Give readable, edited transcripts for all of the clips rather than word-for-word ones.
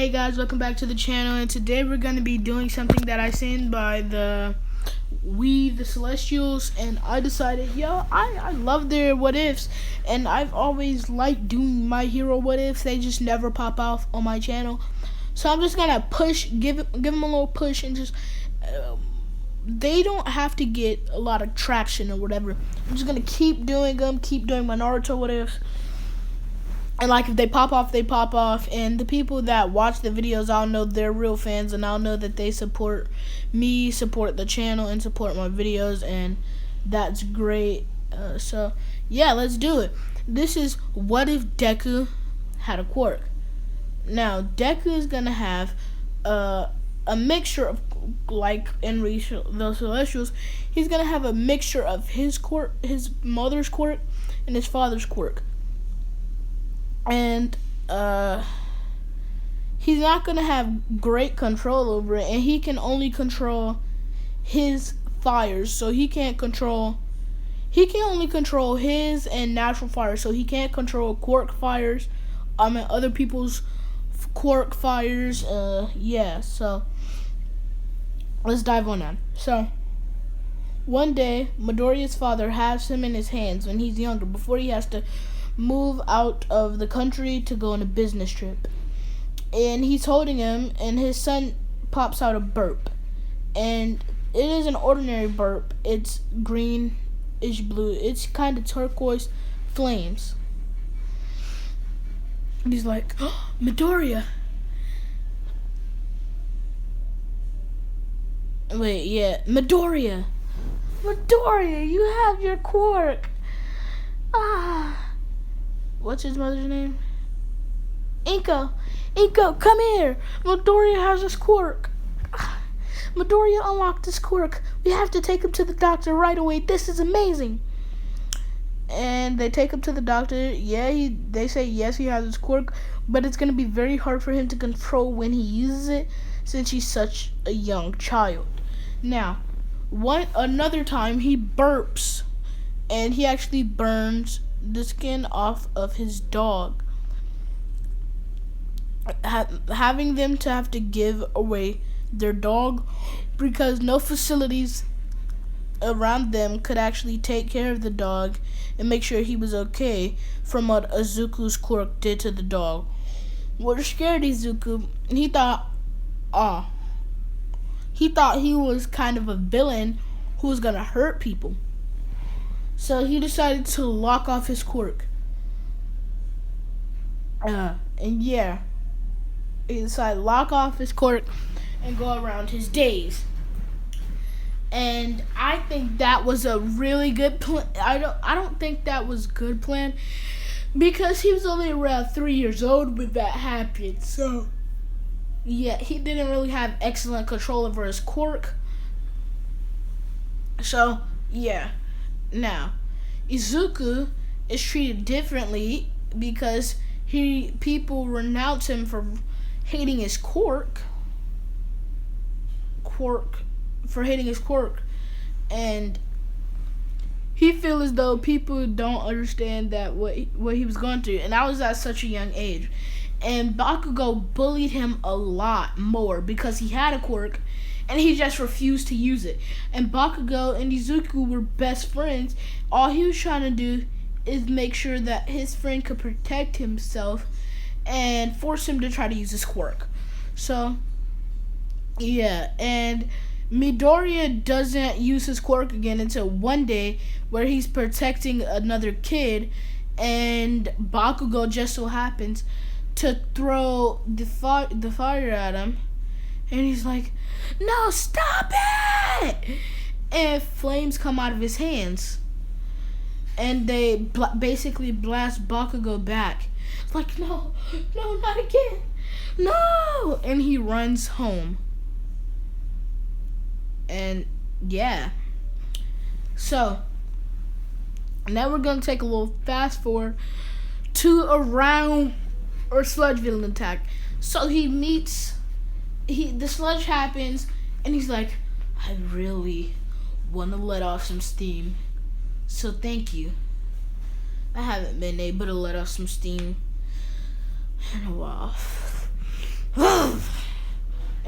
Hey guys, welcome back to the channel, and today we're going to be doing something that I seen by the Celestials, and I decided, I love their what ifs, and I've always liked doing my hero what ifs. They just never pop off on my channel, so I'm just gonna give them a little push, and just they don't have to get a lot of traction or whatever. I'm just gonna keep doing them, keep doing my Naruto what ifs. And like, if they pop off, they pop off. And the people that watch the videos, I'll know they're real fans, and I'll know that they support me, support the channel, and support my videos, and that's great. So yeah, let's do it. This is what if Deku had a quirk. Now Deku is gonna have a mixture of, like in the Celestials, he's gonna have a mixture of his quirk, his mother's quirk, and his father's quirk. And he's not gonna have great control over it, and he can only control his fires. So he can only control his and natural fires. So he can't control quirk fires. Other people's quirk fires. Yeah. So let's dive on that. So one day, Midoriya's father has him in his hands when he's younger, before he has to move out of the country to go on a business trip. And he's holding him, and his son pops out a burp. And it is an ordinary burp. It's greenish blue. It's kind of turquoise flames. And he's like, "Oh, Midoriya." Wait, yeah, Midoriya. Midoriya, you have your quirk. What's his mother's name? Inko, come here. Midoriya has his quirk. Midoriya unlocked his quirk. We have to take him to the doctor right away. This is amazing. And they take him to the doctor. Yeah, they say yes, he has his quirk, but it's gonna be very hard for him to control when he uses it, since he's such a young child. Now, another time he burps, and he actually burns the skin off of his dog, having them to have to give away their dog because no facilities around them could actually take care of the dog and make sure he was okay from what Izuku's quirk did to the dog. What scared Izuku, he thought he was kind of a villain who was gonna hurt people. So he decided to lock off his quirk. And yeah, he decided to lock off his quirk and go around his days. And I think that was a really good plan. I don't think that was a good plan, because he was only around 3 years old when that happened. So yeah, he didn't really have excellent control over his quirk. So yeah. Now, Izuku is treated differently because people renounce him for hating his quirk, and he feels as though people don't understand that what he was going through, and that was at such a young age. And Bakugo bullied him a lot more because he had a quirk, and he just refused to use it. And Bakugo and Izuku were best friends. All he was trying to do is make sure that his friend could protect himself and force him to try to use his quirk. So yeah, and Midoriya doesn't use his quirk again until one day where he's protecting another kid, and Bakugo just so happens to throw the fire at him. And he's like, "No, stop it!" And flames come out of his hands. And they basically blast Bakugo back. It's like, no, not again. No! And he runs home. And yeah. So, now we're going to take a little fast forward to a round or sludge villain attack. So the sludge happens, and he's like, "I really want to let off some steam, so thank you. I haven't been able to let off some steam in a while."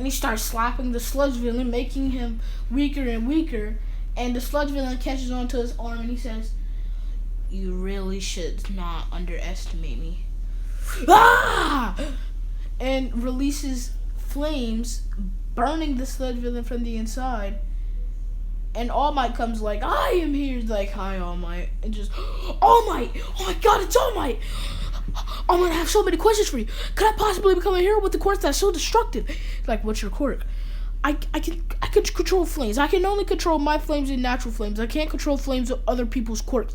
And he starts slapping the sludge villain, making him weaker and weaker. And the sludge villain catches onto his arm and he says, "You really should not underestimate me." Ah! And releases flames, burning the sludge villain from the inside. And All Might comes like, "I am here." He's like, "Hi, All Might." And just, "All Might! Oh my god, it's All Might! All Might, I have so many questions for you. Could I possibly become a hero with a quirk that's so destructive?" He's like, "What's your quirk?" I can control flames. I can only control my flames and natural flames. I can't control flames with other people's quirks.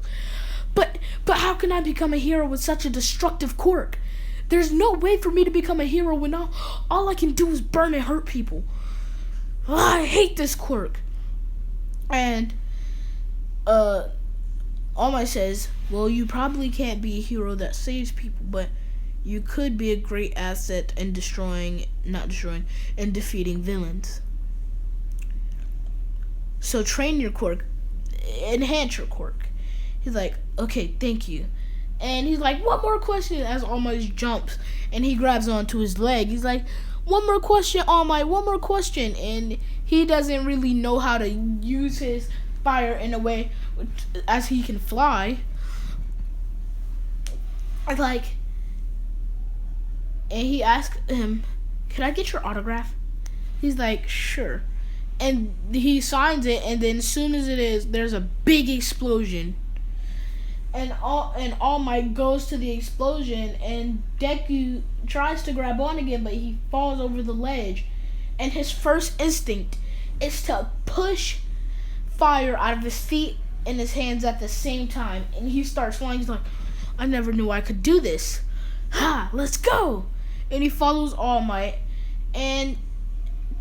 But how can I become a hero with such a destructive quirk? There's no way for me to become a hero when all I can do is burn and hurt people. I hate this quirk. And All Might says, "Well, you probably can't be a hero that saves people, but you could be a great asset in defeating villains. So train your quirk, enhance your quirk." He's like, "Okay, thank you." And he's like, "One more question," as All Might jumps and he grabs onto his leg. He's like, "One more question, All Might, one more question." And he doesn't really know how to use his fire in a way as he can fly. And he asks him, "Can I get your autograph?" He's like, "Sure." And he signs it, and then as soon as it is, there's a big explosion. And All Might goes to the explosion, and Deku tries to grab on again, but he falls over the ledge. And his first instinct is to push fire out of his feet and his hands at the same time. And he starts flying. He's like, "I never knew I could do this. Ha! Let's go!" And he follows All Might, and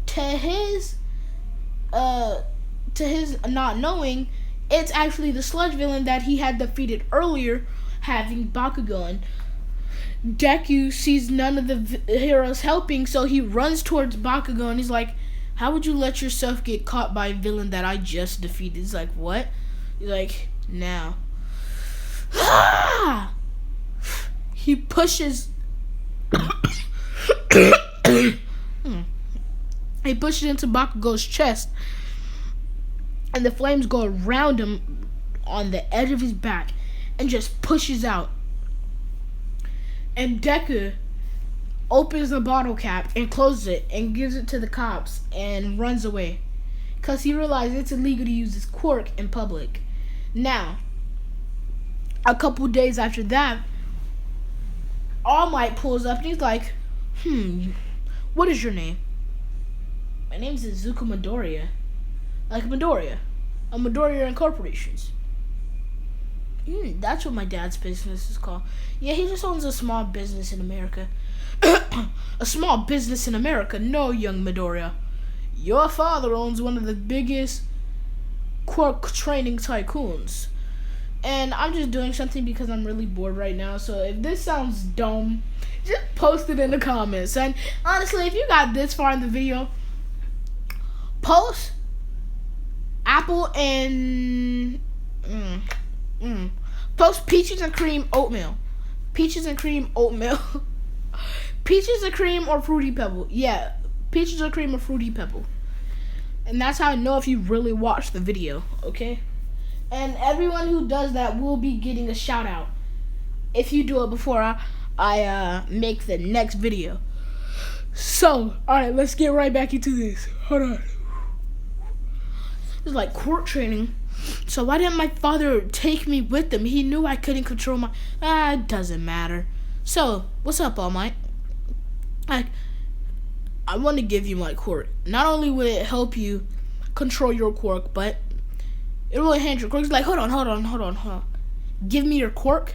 to his not knowing, it's actually the sludge villain that he had defeated earlier, having Bakugan. Deku sees none of the heroes helping, so he runs towards Bakugan. He's like, "How would you let yourself get caught by a villain that I just defeated?" He's like, "What?" He's like, "Now." Ah! He pushes he pushes into Bakugo's chest, and the flames go around him on the edge of his back and just pushes out. And Deku opens the bottle cap and closes it and gives it to the cops and runs away, because he realized it's illegal to use his quirk in public. Now, a couple days after that, All Might pulls up and he's like, "What is your name?" "My name's Izuku Midoriya." "Like Midoriya? A Midoriya Incorporations." "That's what my dad's business is called." "Yeah, he just owns a small business in America." "A small business in America? No, young Midoriya. Your father owns one of the biggest quirk training tycoons. And I'm just doing something because I'm really bored right now. So if this sounds dumb, just post it in the comments. And honestly, if you got this far in the video, post apple and post peaches and cream oatmeal. Peaches and cream oatmeal. Peaches and cream or fruity pebble. Yeah, peaches and cream or fruity pebble. And that's how I know if you really watched the video, okay? And everyone who does that will be getting a shout out if you do it before I make the next video. So, alright, let's get right back into this. Hold on. It's like quirk training. So why didn't my father take me with him? He knew I couldn't control my... it doesn't matter. So, what's up, All Might? I want to give you my quirk. Not only will it help you control your quirk, but it will enhance your quirk. He's like, hold on. Give me your quirk?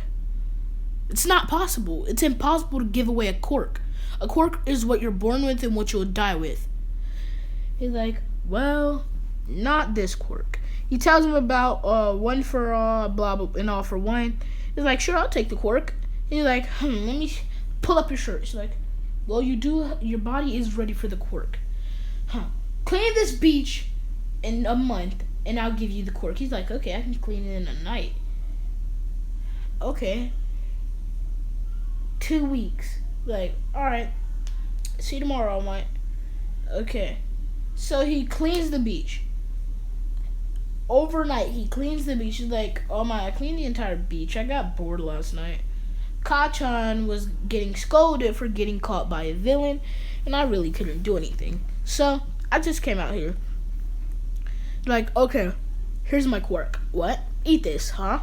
It's not possible. It's impossible to give away a quirk. A quirk is what you're born with and what you'll die with. He's like, well, not this quirk. He tells him about one for all, blah, blah, and all for one. He's like, sure, I'll take the quirk. He's like, let me pull up your shirt. He's like, well, your body is ready for the quirk. Clean this beach in a month, and I'll give you the quirk. He's like, okay, I can clean it in a night. Okay. 2 weeks. Like, alright. See you tomorrow, All Might. Okay. So he cleans the beach. Overnight, he cleans the beach. He's like, oh my, I cleaned the entire beach. I got bored last night. Kachan was getting scolded for getting caught by a villain, and I really couldn't do anything. So, I just came out here. Like, okay, here's my quirk. What? Eat this, huh?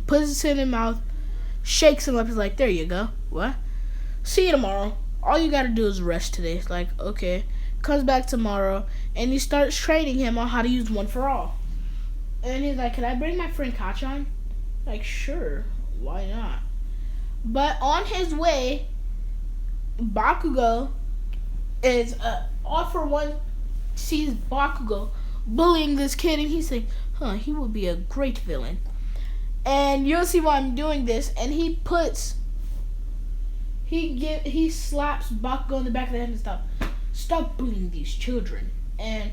Puts it in his mouth, shakes him up. He's like, there you go. What? See you tomorrow. All you gotta do is rest today. It's like, okay. Comes back tomorrow, and he starts training him on how to use one for all. And he's like, can I bring my friend Kachan? Like, sure. Why not? But on his way, Bakugo is all for one sees Bakugo bullying this kid, and he's like, he will be a great villain. And you'll see why I'm doing this. And he slaps Bakugo in the back of the head and stop bullying these children. And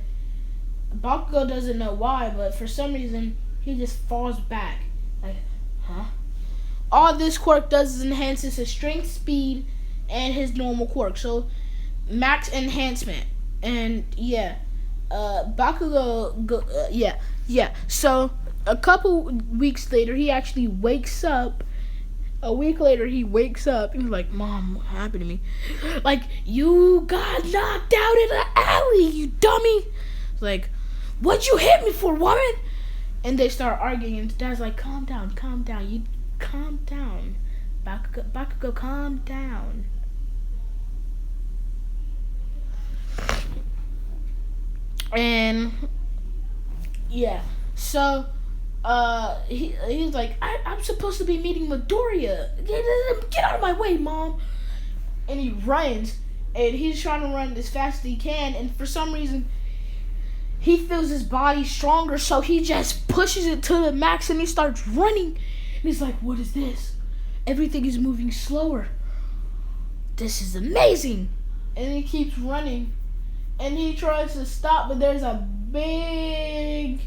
Bakugo doesn't know why, but for some reason he just falls back. Like, all this quirk does is enhances his strength, speed, and his normal quirk. So, max enhancement. And, Bakugo, So, a couple weeks later, he actually wakes up. A week later, he wakes up, and he's like, Mom, what happened to me? Like, you got knocked out in an alley, you dummy. It's like, what'd you hit me for, woman? And they start arguing, and Dad's like, calm down, you calm down. Bakugo, calm down. And so he's like, I'm supposed to be meeting Midoriya. Get out of my way, Mom. And he runs, and he's trying to run as fast as he can, and for some reason he feels his body stronger, so he just pushes it to the max, and he starts running. And he's like, what is this? Everything is moving slower. This is amazing. And he keeps running. And he tries to stop, but there's a big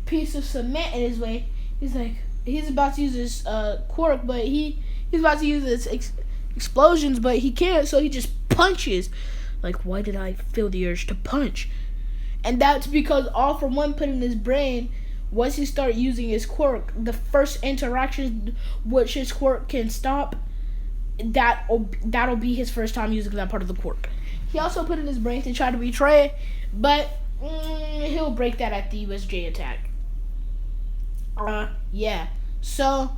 piece of cement in his way. He's like, he's about to use his quirk, but he's about to use his explosions, but he can't, so he just punches. Like, why did I feel the urge to punch? And that's because All For One put in his brain, once he starts using his quirk, the first interaction which his quirk can stop, that'll be his first time using that part of the quirk. He also put in his brain to try to betray, but he'll break that at the USJ attack. So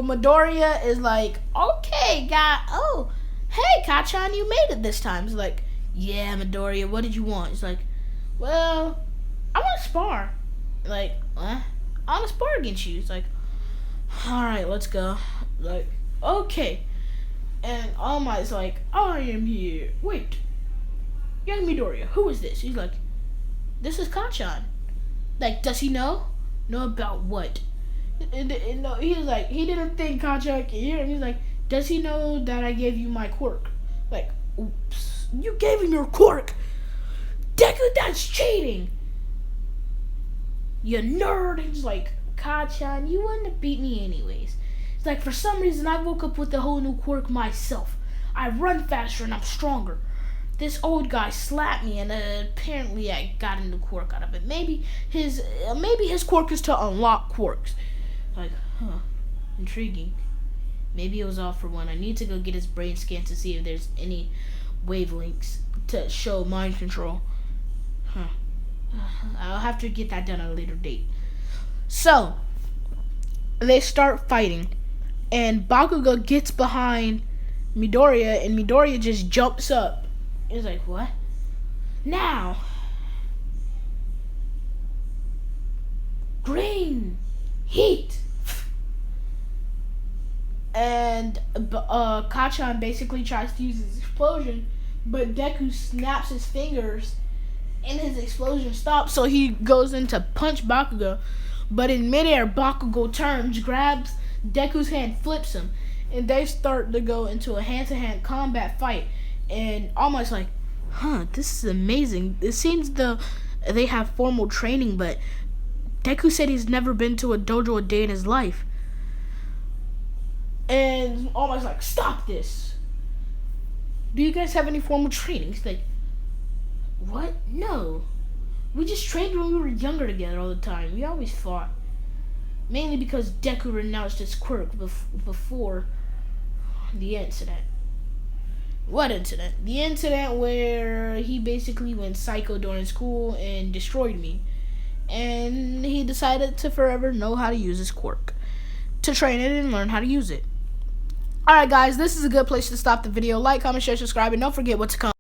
Midoriya is like, okay, hey, Kachan, you made it this time. He's like, yeah, Midoriya, what did you want? He's like, well, I want to spar. Like, what? I want to spar against you. He's like, alright, let's go. Like, okay. And All Might's like, I am here. Wait. Young Midoriya, who is this? He's like, this is Kachan. Like, does he know? Know about what? And no, he was like, he didn't think Kachan could hear him. He's like, does he know that I gave you my quirk? Like, oops. You gave him your quirk. Deku, that's cheating. You nerd. He's like, Kachan, you wouldn't have beat me anyways. It's like, for some reason, I woke up with a whole new quirk myself. I run faster and I'm stronger. This old guy slapped me, and apparently I got a new quirk out of it. Maybe his quirk is to unlock quirks. Like, intriguing. Maybe it was All For One. I need to go get his brain scan to see if there's any wavelengths to show mind control. I'll have to get that done at a later date. So, they start fighting, and Bakugo gets behind Midoriya, and Midoriya just jumps up. He's like, what? Now! Green! Heat! And Kachan basically tries to use his explosion, but Deku snaps his fingers and his explosion stops, so he goes in to punch Bakugo. But in midair, Bakugo turns, grabs Deku's hand, flips him, and they start to go into a hand-to-hand combat fight. And almost like, this is amazing. It seems they have formal training, but Deku said he's never been to a dojo a day in his life. And almost like, stop this. do you guys have any formal training? He's like, what? No. We just trained when we were younger together all the time. We always fought. Mainly because Deku renounced his quirk before the incident. What incident? The incident where he basically went psycho during school and destroyed me. And he decided to forever know how to use his quirk. To train it and learn how to use it. Alright guys, this is a good place to stop the video. Like, comment, share, subscribe, and don't forget what to come.